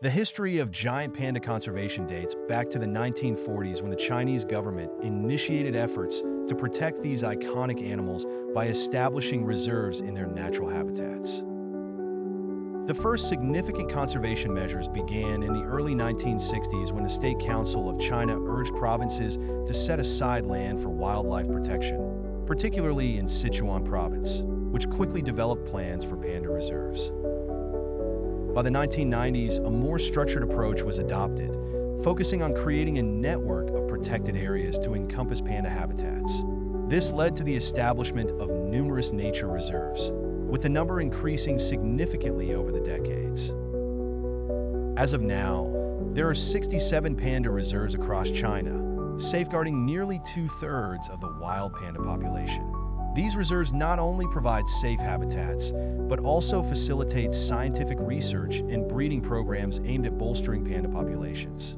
The history of giant panda conservation dates back to the 1940s when the Chinese government initiated efforts to protect these iconic animals by establishing reserves in their natural habitats. The first significant conservation measures began in the early 1960s when the State Council of China urged provinces to set aside land for wildlife protection, particularly in Sichuan province, which quickly developed plans for panda reserves. By the 1990s, a more structured approach was adopted, focusing on creating a network of protected areas to encompass panda habitats. This led to the establishment of numerous nature reserves, with the number increasing significantly over the decades. As of now, there are 67 panda reserves across China, safeguarding nearly 2/3 of the wild panda population. These reserves not only provide safe habitats, but also facilitate scientific research and breeding programs aimed at bolstering panda populations.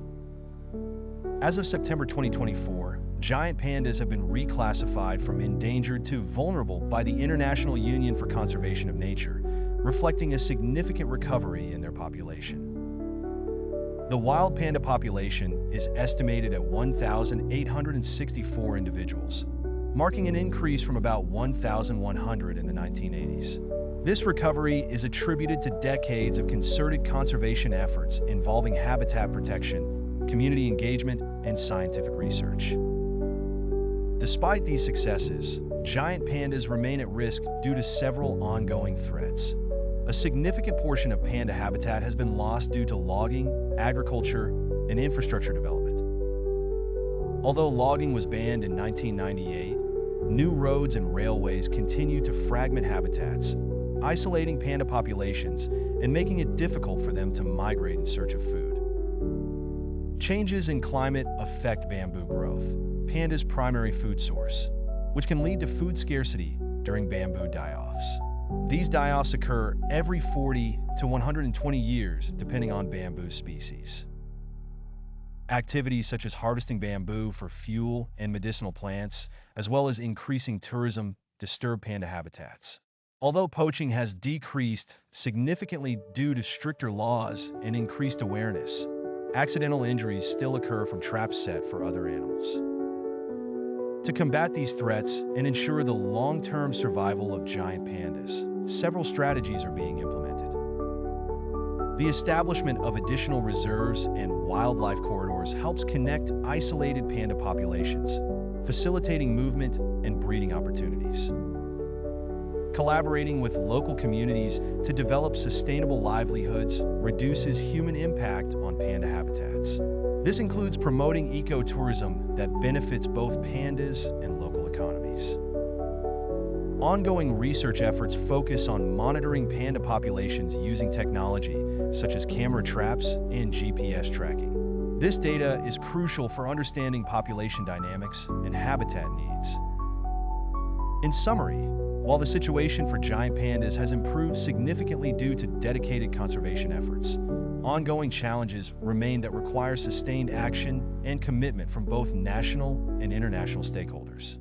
As of September 2024, giant pandas have been reclassified from endangered to vulnerable by the International Union for Conservation of Nature, reflecting a significant recovery in their population. The wild panda population is estimated at 1,864 individuals, marking an increase from about 1,100 in the 1980s. This recovery is attributed to decades of concerted conservation efforts involving habitat protection, community engagement, and scientific research. Despite these successes, giant pandas remain at risk due to several ongoing threats. A significant portion of panda habitat has been lost due to logging, agriculture, and infrastructure development. Although logging was banned in 1998, new roads and railways continue to fragment habitats, isolating panda populations and making it difficult for them to migrate in search of food. Changes in climate affect bamboo growth, panda's primary food source, which can lead to food scarcity during bamboo die-offs. These die-offs occur every 40 to 120 years, depending on bamboo species. Activities such as harvesting bamboo for fuel and medicinal plants, as well as increasing tourism, disturb panda habitats. Although poaching has decreased significantly due to stricter laws and increased awareness, accidental injuries still occur from traps set for other animals. To combat these threats and ensure the long-term survival of giant pandas, several strategies are being implemented. The establishment of additional reserves and wildlife corridors helps connect isolated panda populations, facilitating movement and breeding opportunities. Collaborating with local communities to develop sustainable livelihoods reduces human impact on panda habitats. This includes promoting ecotourism that benefits both pandas and local economies. Ongoing research efforts focus on monitoring panda populations using technology such as camera traps and GPS tracking. This data is crucial for understanding population dynamics and habitat needs. In summary, while the situation for giant pandas has improved significantly due to dedicated conservation efforts, ongoing challenges remain that require sustained action and commitment from both national and international stakeholders.